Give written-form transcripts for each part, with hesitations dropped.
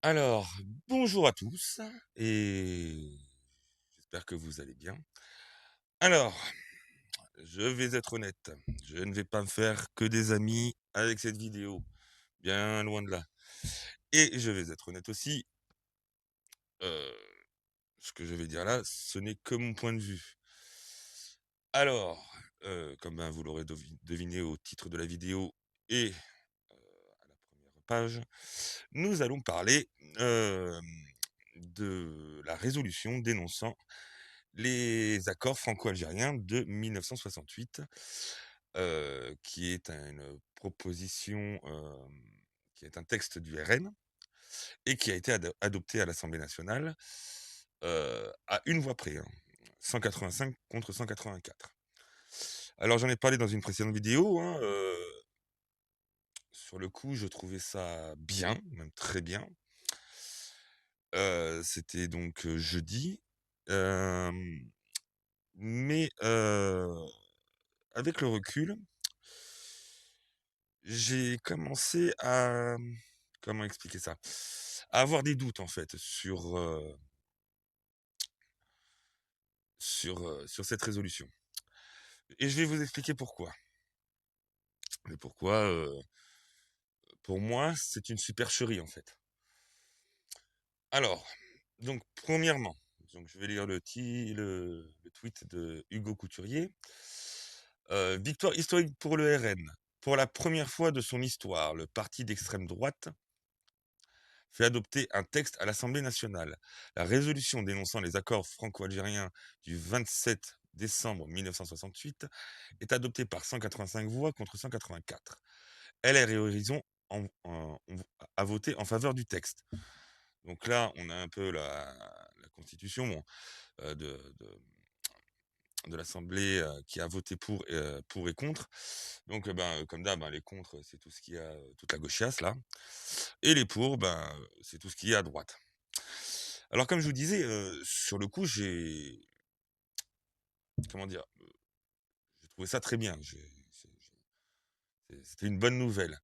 Alors, bonjour à tous et j'espère que vous allez bien. Alors, je vais être honnête, je ne vais pas me faire que des amis avec cette vidéo, bien loin de là. Et je vais être honnête aussi, heu, ce que je vais dire là, ce n'est que mon point de vue. Alors, comme, vous l'aurez deviné au titre de la vidéo et à la première page, nous allons parler, de la résolution dénonçant les accords franco-algériens de 1968, qui est une proposition, qui est un texte du RN et qui a été adopté à l'Assemblée nationale, à une voix près, hein, 185 contre 184. Alors j'en ai parlé dans une précédente vidéo, hein, sur le coup, je trouvais ça bien, même très bien. C'était donc, jeudi, hem, mais avec le recul, j'ai commencé à, comment expliquer ça? À avoir des doutes en fait sur cette résolution et je vais vous expliquer pourquoi. Et pourquoi, pour moi, c'est une supercherie en fait. Alors, donc premièrement, donc je vais lire le tweet de Hugo Couturier. Victoire historique pour le RN. Pour la première fois de son histoire, le parti d'extrême droite fait adopter un texte à l'Assemblée nationale. La résolution dénonçant les accords franco-algériens du 27 décembre 1968 est adoptée par 185 voix contre 184. LR et Horizon a voté en faveur du texte. Donc là, on a un peu la constitution bon, de l'Assemblée qui a voté pour et contre. Donc, comme d'hab, les contre, c'est tout ce qu'il y a, toute la gauchiasse là. Et les pour, c'est tout ce qu'il y a à droite. Alors, comme je vous disais, sur le coup, comment dire, j'ai trouvé ça très bien. C'était une bonne nouvelle.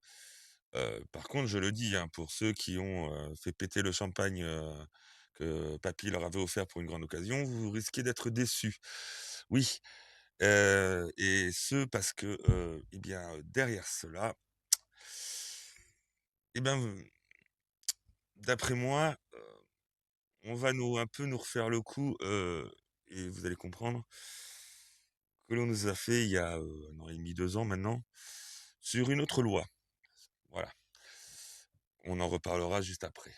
Par contre, je le dis, hein, pour ceux qui ont fait péter le champagne que papy leur avait offert pour une grande occasion, vous risquez d'être déçus. Oui, et ce parce que, eh bien, derrière cela, eh ben, d'après moi, on va un peu nous refaire le coup, et vous allez comprendre, que l'on nous a fait il y a, 1 an et demi, 2 ans maintenant, sur une autre loi. Voilà. On en reparlera juste après.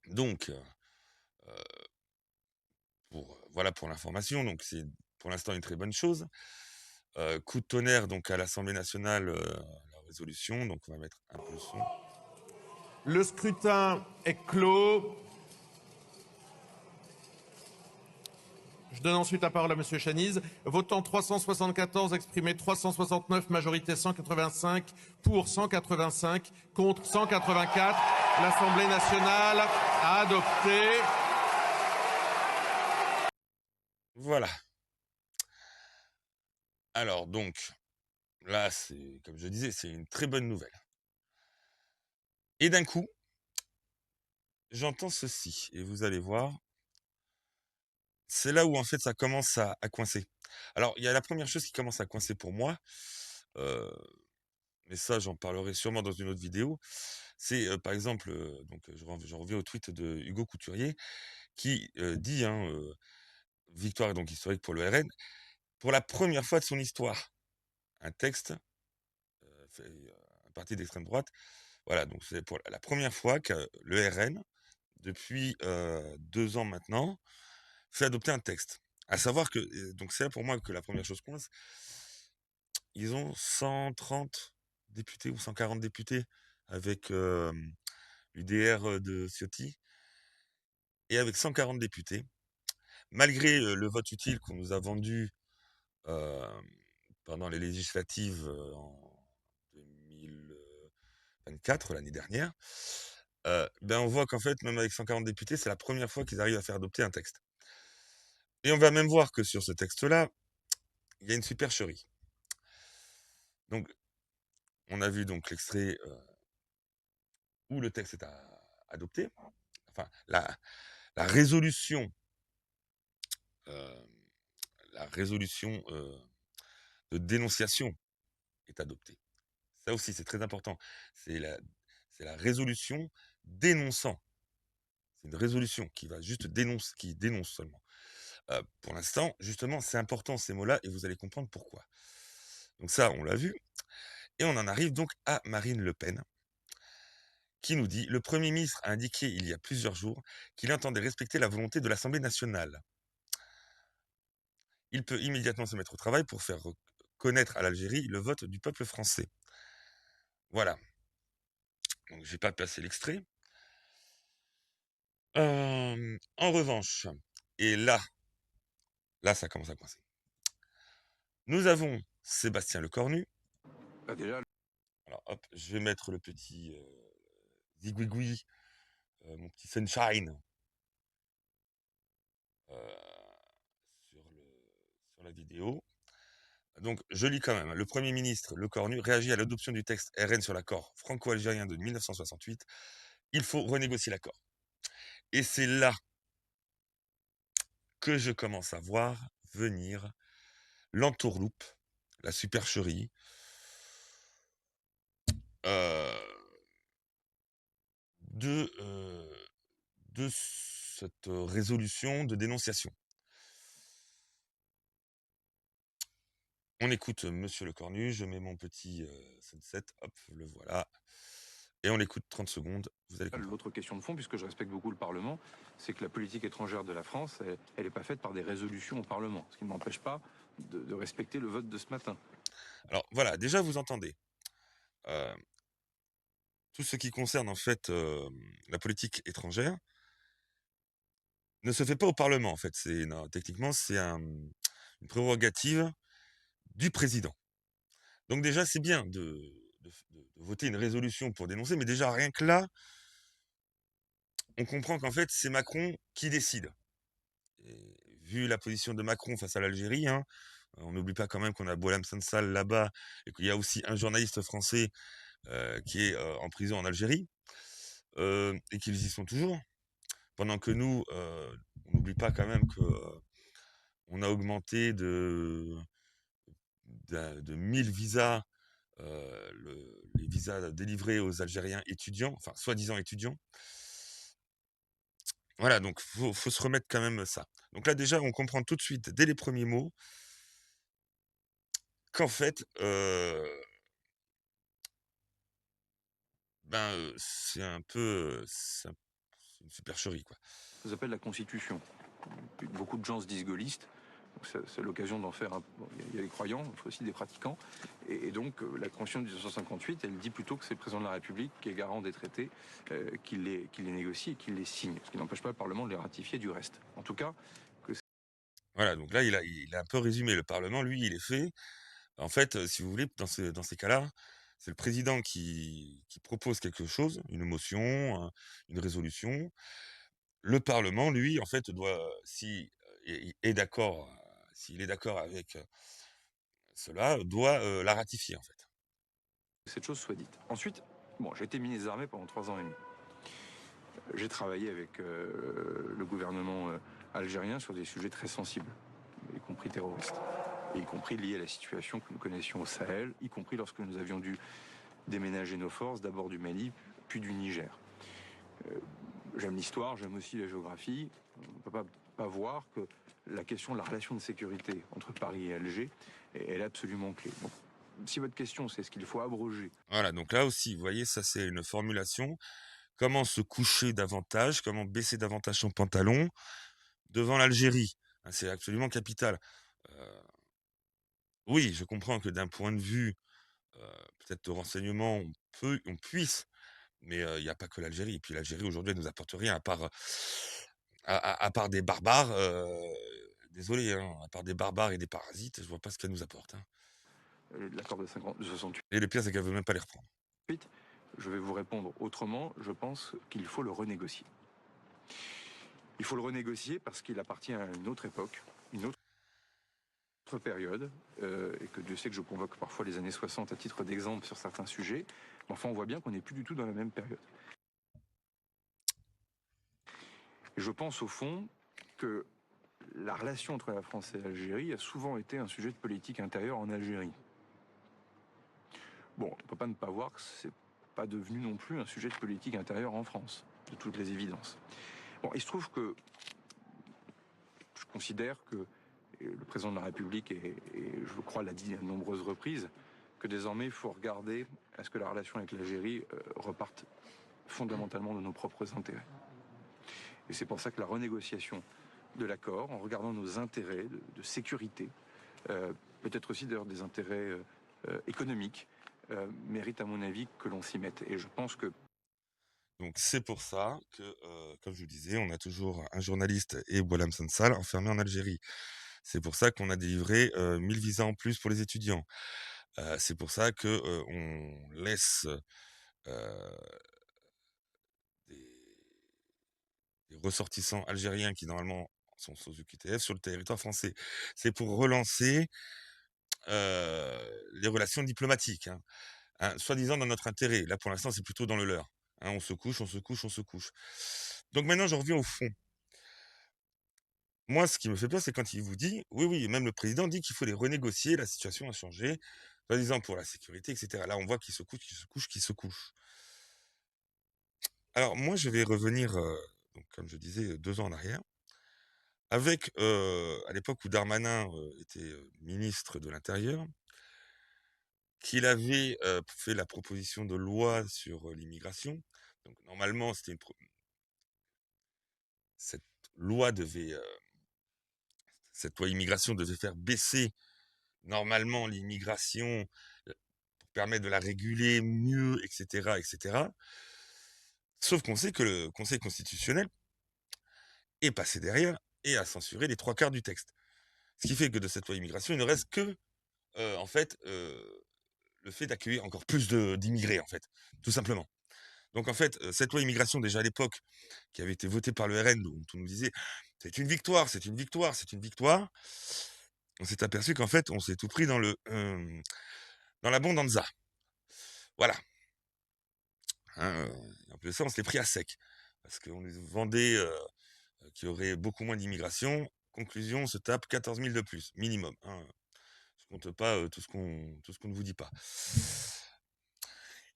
Donc, voilà pour l'information, donc c'est pour l'instant une très bonne chose. Coup de tonnerre donc à l'Assemblée nationale, la résolution, donc on va mettre un peu le son. Le scrutin est clos. Je donne ensuite la parole à Monsieur Chaniz. Votant 374, exprimé 369, majorité 185, pour 185, contre 184. L'Assemblée nationale a adopté. Voilà. Alors donc, là, c'est comme je disais, c'est une très bonne nouvelle. Et d'un coup, j'entends ceci et vous allez voir, c'est là où en fait ça commence à coincer. Alors, il y a la première chose qui commence à coincer pour moi, heu, mais ça j'en parlerai sûrement dans une autre vidéo. C'est, par exemple, donc je reviens au tweet de Hugo Couturier qui, dit, hein, victoire donc historique pour le RN, pour la première fois de son histoire. Un texte, fait, un parti d'extrême droite, voilà, donc c'est pour la première fois que le RN, depuis, 2 ans maintenant, fait adopter un texte. À savoir que, donc c'est là pour moi que la première chose coince. Ils ont 130 députés ou 140 députés avec, l'UDR, de Ciotti et avec 140 députés, malgré, le vote utile qu'on nous a vendu, hem, pendant les législatives, en 2024, l'année dernière, on voit qu'en fait, même avec 140 députés, c'est la première fois qu'ils arrivent à faire adopter un texte. Et on va même voir que sur ce texte-là, il y a une supercherie. Donc, on a vu donc l'extrait, où le texte est adopté, enfin la résolution, euh, la résolution de dénonciation est adoptée. Ça aussi, c'est très important. C'est la résolution dénonçant. C'est une résolution qui va juste qui dénonce seulement. Pour l'instant, justement, c'est important ces mots-là et vous allez comprendre pourquoi. Donc ça, on l'a vu. Et on en arrive donc à Marine Le Pen, qui nous dit: le Premier ministre a indiqué il y a plusieurs jours qu'il entendait respecter la volonté de l'Assemblée nationale. Il peut immédiatement se mettre au travail pour faire connaître à l'Algérie le vote du peuple français. Voilà. Donc je vais pas passer l'extrait. En revanche, et là, ça commence à coincer. Nous avons Sébastien Lecornu. Déjà, Alors hop, je vais mettre le petit zigouigoui, mon petit sunshine sur la vidéo. Donc, je lis quand même. Le Premier ministre Lecornu réagit à l'adoption du texte RN sur l'accord franco-algérien de 1968. Il faut renégocier l'accord. Et c'est là que je commence à voir venir l'entourloupe, la supercherie, de, de cette résolution de dénonciation. On écoute Monsieur Lecornu, je mets mon petit sunset, hop, le voilà. Et on l'écoute 30 secondes, vous allez comprendre. l'autre question de fond, puisque je respecte beaucoup le Parlement, c'est que la politique étrangère de la France, elle n'est pas faite par des résolutions au Parlement, ce qui ne m'empêche pas de respecter le vote de ce matin. Alors voilà, déjà vous entendez. Tout ce qui concerne en fait la politique étrangère ne se fait pas au Parlement en fait. Techniquement, c'est une prérogative du président. Donc déjà, c'est bien de voter une résolution pour dénoncer, mais déjà rien que là, on comprend qu'en fait, c'est Macron qui décide. Et vu la position de Macron face à l'Algérie, hein, on n'oublie pas quand même qu'on a Boualem Sansal là-bas et qu'il y a aussi un journaliste français qui est en prison en Algérie et qu'ils y sont toujours. Pendant que nous, on n'oublie pas quand même que on a augmenté de 1000 visas les visas délivrés aux Algériens étudiants, enfin soi-disant étudiants. Voilà, donc faut se remettre quand même ça. Donc là déjà, on comprend tout de suite, dès les premiers mots, qu'en fait, c'est un peu, c'est une supercherie, quoi. Ça s'appelle la Constitution. Beaucoup de gens se disent gaullistes. C'est l'occasion d'en faire un. Bon, il y a les croyants, il faut aussi des pratiquants. Et donc, la Constitution de 1958, elle dit plutôt que c'est le président de la République qui est garant des traités, qui les négocie et qui les signe. Ce qui n'empêche pas le Parlement de les ratifier du reste. En tout cas, Voilà, donc là, il a un peu résumé. Le Parlement, lui, il est fait. En fait, si vous voulez, dans ces cas-là, c'est le président qui propose quelque chose, une motion, une résolution. Le Parlement, lui, en fait, doit, s'il est d'accord avec cela, doit la ratifier, en fait. cette chose soit dite. Ensuite, bon, j'ai été ministre des Armées pendant 3 ans et demi. J'ai travaillé avec le gouvernement algérien sur des sujets très sensibles, y compris terroristes, et y compris liés à la situation que nous connaissions au Sahel, y compris lorsque nous avions dû déménager nos forces, d'abord du Mali, puis du Niger. J'aime l'histoire, j'aime aussi la géographie. On ne peut pas voir que la question de la relation de sécurité entre Paris et Alger, elle est absolument clé. Bon, si votre question, c'est ce qu'il faut abroger. Voilà, donc là aussi, vous voyez, ça c'est une formulation. Comment se coucher davantage, comment baisser davantage son pantalon devant l'Algérie. C'est absolument capital. Oui, je comprends que d'un point de vue, peut-être de renseignement, on puisse, mais il n'y a pas que l'Algérie. Et puis l'Algérie, aujourd'hui, elle nous apporte rien à part des barbares. Désolé, hein, à part des barbares et des parasites, je vois pas ce qu'elle nous apporte. Hein. L'accord de 68. Et le pire, c'est qu'elle veut même pas les reprendre. Je vais vous répondre autrement. Je pense qu'il faut le renégocier. Il faut le renégocier parce qu'il appartient à une autre époque, une autre période, et que Dieu sait que je convoque parfois les années 60 à titre d'exemple sur certains sujets. Mais enfin, on voit bien qu'on n'est plus du tout dans la même période. Et je pense au fond que la relation entre la France et l'Algérie a souvent été un sujet de politique intérieure en Algérie. Bon, on ne peut pas ne pas voir que c'est pas devenu non plus un sujet de politique intérieure en France, de toutes les évidences. Bon, il se trouve que je considère que le président de la République, et je crois l'a dit à de nombreuses reprises, que désormais il faut regarder à ce que la relation avec l'Algérie reparte fondamentalement de nos propres intérêts. Et c'est pour ça que la renégociation de l'accord, en regardant nos intérêts de sécurité, peut-être aussi d'ailleurs des intérêts économiques, mérite à mon avis que l'on s'y mette. Et je pense que Donc c'est pour ça que, comme je vous disais, on a toujours un journaliste et Boualem Sansal enfermés en Algérie. C'est pour ça qu'on a délivré 1000 visas en plus pour les étudiants. C'est pour ça que on laisse euh, des, des ressortissants algériens qui normalement sont sous UQTF sur le territoire français. C'est pour relancer les relations diplomatiques, hein, soi-disant dans notre intérêt. Là, pour l'instant, c'est plutôt dans le leur. Hein, on se couche, on se couche, on se couche. Donc maintenant, j'en reviens au fond. Moi, ce qui me fait peur, c'est quand il vous dit, oui, oui, même le président dit qu'il faut les renégocier, la situation a changé, soi-disant pour la sécurité, etc. Là, on voit qu'il se couche, qu'il se couche, qu'il se couche. Alors, moi, je vais revenir, donc, comme je disais, 2 ans en arrière, avec, à l'époque où Darmanin était ministre de l'Intérieur, qu'il avait fait la proposition de loi sur l'immigration. Donc, normalement, cette loi cette loi immigration devait faire baisser normalement l'immigration pour permettre de la réguler mieux, etc., etc. Sauf qu'on sait que le Conseil constitutionnel est passé derrière et a censuré les 3/4 du texte. Ce qui fait que de cette loi immigration, il ne reste que, en fait, le fait d'accueillir encore plus d'immigrés, en fait, tout simplement. Donc, en fait, cette loi immigration, déjà à l'époque, qui avait été votée par le RN, dont on nous disait c'est une victoire, c'est une victoire, c'est une victoire. On s'est aperçu qu'en fait, on s'est tout pris dans la bondanza. Voilà. Hein, en plus de ça, on se l'est pris à sec. Parce qu'on nous vendait qu'il y aurait beaucoup moins d'immigration. Conclusion, on se tape 14 000 de plus, minimum. Hein. Je compte pas tout ce qu'on ne vous dit pas.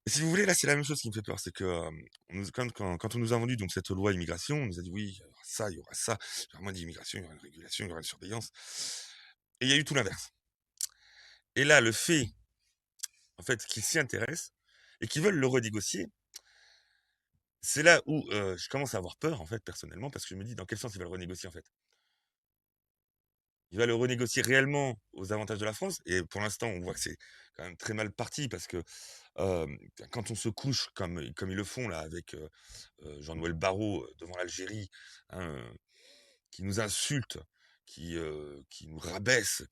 Et si vous voulez, là, c'est la même chose qui me fait peur. C'est que quand on nous a vendu donc, cette loi immigration, on nous a dit oui, il y aura ça, il y aura moins d'immigration, il y aura une régulation, il y aura une surveillance. Et il y a eu tout l'inverse. Et là, le fait, en fait, qu'ils s'y intéressent et qu'ils veulent le renégocier, c'est là où je commence à avoir peur, en fait, personnellement, parce que je me dis dans quel sens ils veulent renégocier, en fait. Il va le renégocier réellement aux avantages de la France. Et pour l'instant, on voit que c'est quand même très mal parti parce que quand on se couche comme ils le font là avec Jean-Noël Barrot devant l'Algérie, hein, qui nous insulte, qui nous rabaisse,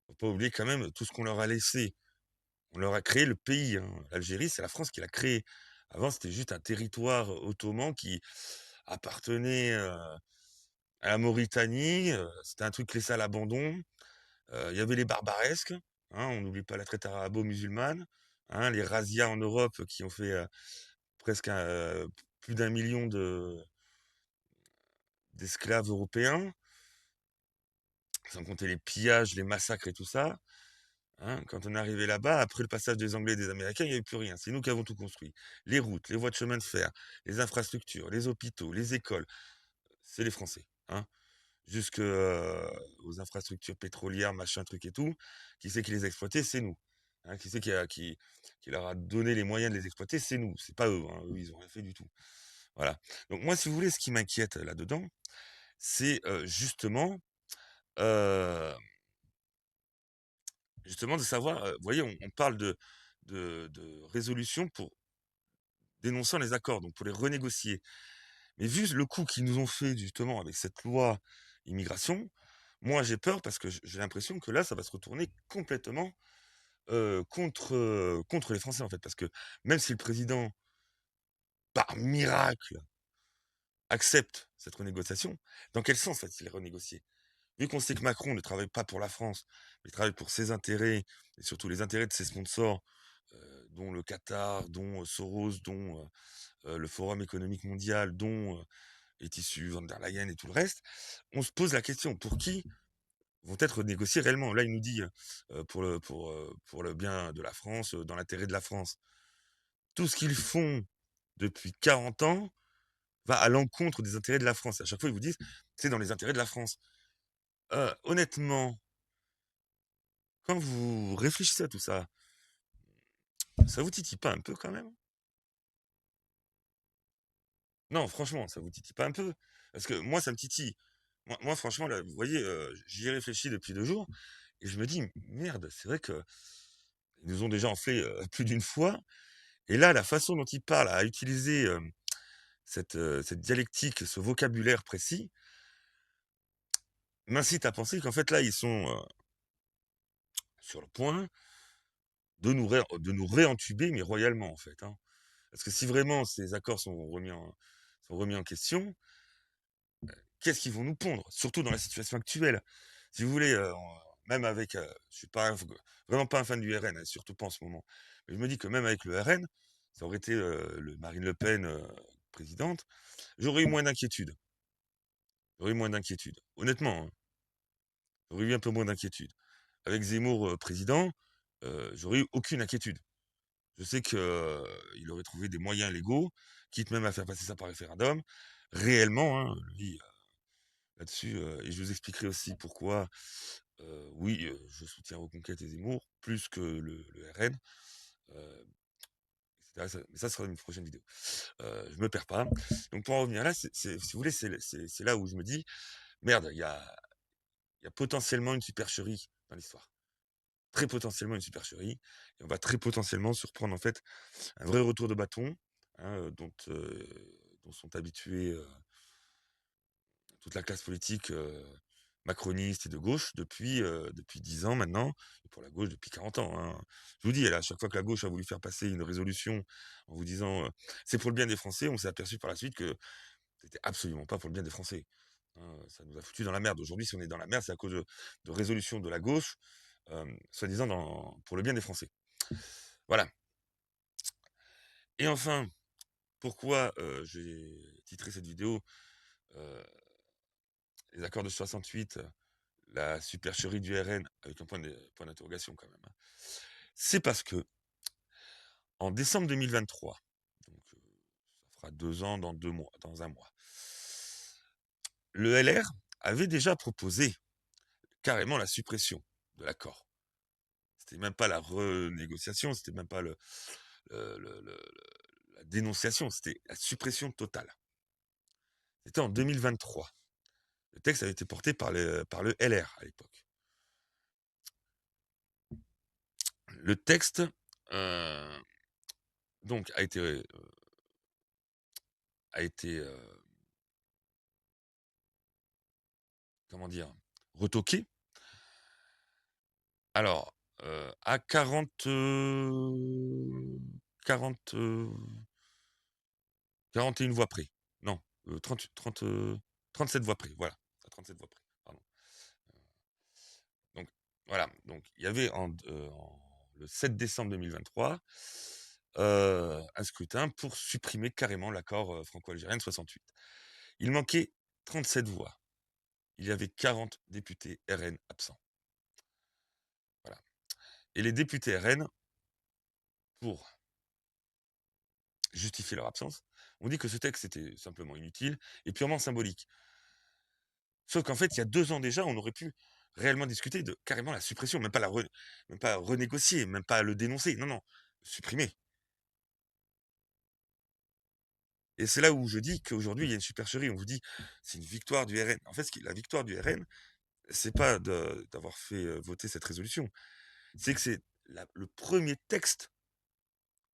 faut pas oublier quand même tout ce qu'on leur a laissé. On leur a créé le pays. Hein. L'Algérie, c'est la France qui l'a créé. Avant, c'était juste un territoire ottoman qui appartenait à la Mauritanie. C'était un truc laissé à l'abandon. Il y avait les barbaresques. Hein, on n'oublie pas la traite arabo-musulmane. Hein, les razzias en Europe qui ont fait presque plus d'1 million d'esclaves européens, sans compter les pillages, les massacres et tout ça. Hein, quand on est arrivé là-bas, après le passage des Anglais et des Américains, il n'y avait plus rien. C'est nous qui avons tout construit. Les routes, les voies de chemin de fer, les infrastructures, les hôpitaux, les écoles, c'est les Français. Hein. Jusque aux infrastructures pétrolières, machin, truc et tout. Qui c'est qui les exploitait? C'est nous. Hein, qui c'est qui leur a donné les moyens de les exploiter? C'est nous. C'est pas eux. Hein. Eux, ils ont rien fait du tout. Voilà. Donc moi, si vous voulez, ce qui m'inquiète là-dedans, c'est euh, justement de savoir, vous voyez, on parle de résolution pour dénonçant les accords, donc pour les renégocier. Mais vu le coup qu'ils nous ont fait justement avec cette loi immigration, moi j'ai peur parce que j'ai l'impression que là, ça va se retourner complètement contre les Français en fait. Parce que même si le président, par miracle, accepte cette renégociation, dans quel sens va-t-il renégocier? Vu qu'on sait que Macron ne travaille pas pour la France, mais il travaille pour ses intérêts, et surtout les intérêts de ses sponsors dont le Qatar, dont Soros, dont le Forum économique mondial, dont est issu von der Leyen et tout le reste, on se pose la question, pour qui vont être négociés réellement? Là, il nous dit pour le bien de la France, dans l'intérêt de la France. Tout ce qu'ils font depuis 40 ans va à l'encontre des intérêts de la France. À chaque fois, ils vous disent, c'est dans les intérêts de la France. Honnêtement, quand vous réfléchissez à tout ça, ça vous titille pas un peu quand même? Non, franchement, ça vous titille pas un peu? Parce que moi, ça me titille. Moi franchement, là, vous voyez, j'y ai réfléchi depuis 2 jours et je me dis: «Merde, c'est vrai qu'ils nous ont déjà enflé, plus d'une fois». Et là, la façon dont ils parlent, à utiliser, cette dialectique, ce vocabulaire précis, m'incite à penser qu'en fait, là, ils sont, sur le point de nous réentuber, mais royalement, en fait, hein. Parce que si vraiment ces accords sont remis en question, qu'est-ce qu'ils vont nous pondre? Surtout dans la situation actuelle. Si vous voulez, même avec, je suis pas vraiment pas un fan du RN, hein, surtout pas en ce moment. Mais je me dis que même avec le RN, ça aurait été, le Marine Le Pen, présidente, j'aurais eu moins d'inquiétude. J'aurais eu moins d'inquiétude. Honnêtement, hein, j'aurais eu un peu moins d'inquiétude. Avec Zemmour, président, j'aurais eu aucune inquiétude. Je sais que, il aurait trouvé des moyens légaux, quitte même à faire passer ça par référendum. Réellement, hein, lui, là-dessus, et je vous expliquerai aussi pourquoi, oui, je soutiens Reconquête et Zemmour plus que le RN, heu, et cetera. Mais ça sera une prochaine vidéo. Je me perds pas. Donc pour en revenir là, si vous voulez, c'est là où je me dis: «Merde, il y a potentiellement une supercherie dans l'histoire. Très potentiellement une supercherie et on va très potentiellement surprendre en fait un vrai retour de bâton, hein, dont sont habitués, toute la classe politique, macroniste et de gauche depuis 10 ans maintenant et pour la gauche depuis 40 ans, hein. Je vous dis, à chaque fois que la gauche a voulu faire passer une résolution en vous disant, «C'est pour le bien des Français», on s'est aperçu par la suite que c'était absolument pas pour le bien des Français, hein, ça nous a foutus dans la merde. Aujourd'hui, si on est dans la merde, c'est à cause de résolutions de la gauche, soi-disant pour le bien des Français. Voilà. Et enfin, pourquoi j'ai titré cette vidéo Les accords de 68, la supercherie du RN, avec un point d'interrogation quand même, hein. C'est parce que en décembre 2023, donc ça fera 2 ans dans un mois, le LR avait déjà proposé carrément la suppression de l'accord. C'était même pas la renégociation, c'était même pas la dénonciation, c'était la suppression totale. C'était en 2023. Le texte avait été porté par le LR à l'époque. Le texte, donc a été, comment dire? Retoqué. Alors, à 40, 41 voix près. Non, 37 voix près, voilà, à 37 voix près, pardon. Donc voilà, donc il y avait le 7 décembre 2023, un scrutin pour supprimer carrément l'accord, franco-algérien de 68. Il manquait 37 voix. Il y avait 40 députés RN absents. Voilà. Et les députés RN, pour justifier leur absence, ont dit que ce texte était simplement inutile et purement symbolique. Sauf qu'en fait, il y a 2 ans déjà, on aurait pu réellement discuter de carrément la suppression, même pas renégocier, même pas le dénoncer, non, non, supprimer. Et c'est là où je dis qu'aujourd'hui, il y a une supercherie. On vous dit, c'est une victoire du RN. En fait, la victoire du RN, c'est pas d'avoir fait voter cette résolution. C'est que c'est le premier texte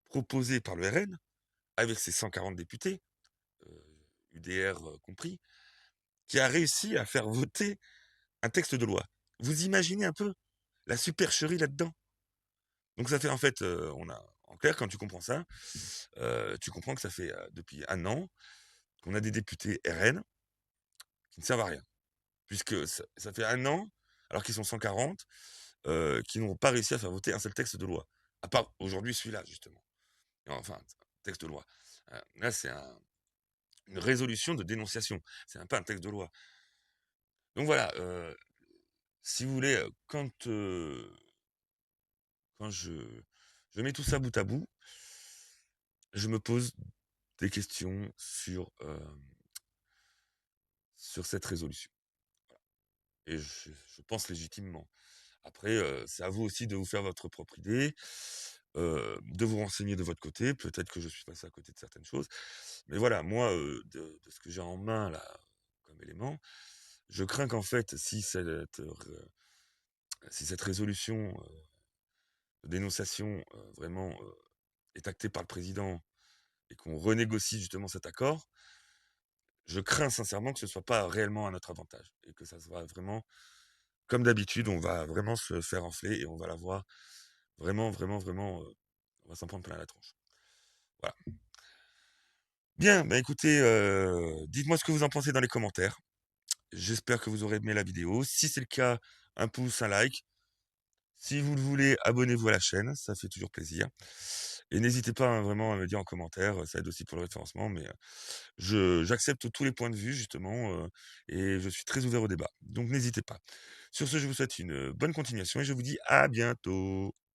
proposé par le RN, avec ses 140 députés, UDR compris, qui a réussi à faire voter un texte de loi. Vous imaginez un peu la supercherie là-dedans? Donc ça fait en fait, en clair, quand tu comprends ça, tu comprends que ça fait depuis 1 an qu'on a des députés RN qui ne servent à rien. Puisque ça fait 1 an, alors qu'ils sont 140, qui n'ont pas réussi à faire voter un seul texte de loi. À part aujourd'hui celui-là, justement. Enfin, texte de loi. Là, c'est une résolution de dénonciation. C'est pas un texte de loi. Donc voilà, si vous voulez, quand je mets tout ça bout à bout, je me pose des questions sur cette résolution. Et je pense légitimement. Après, c'est à vous aussi de vous faire votre propre idée, de vous renseigner de votre côté. Peut-être que je suis passé à côté de certaines choses. Mais voilà, moi, de ce que j'ai en main là, comme élément, je crains qu'en fait, si cette résolution de dénonciation vraiment est actée par le président et qu'on renégocie justement cet accord, je crains sincèrement que ce soit pas réellement à notre avantage et que ça soit vraiment, comme d'habitude, on va vraiment se faire enfler et on va la voir vraiment, vraiment, vraiment, on va s'en prendre plein la tronche. Voilà. Bien, bah écoutez, dites-moi ce que vous en pensez dans les commentaires. J'espère que vous aurez aimé la vidéo. Si c'est le cas, un pouce, un like. Si vous le voulez, abonnez-vous à la chaîne, ça fait toujours plaisir. Et n'hésitez pas hein, vraiment à me dire en commentaire, ça aide aussi pour le référencement, mais j'accepte tous les points de vue justement, et je suis très ouvert au débat. Donc n'hésitez pas. Sur ce, je vous souhaite une bonne continuation et je vous dis à bientôt.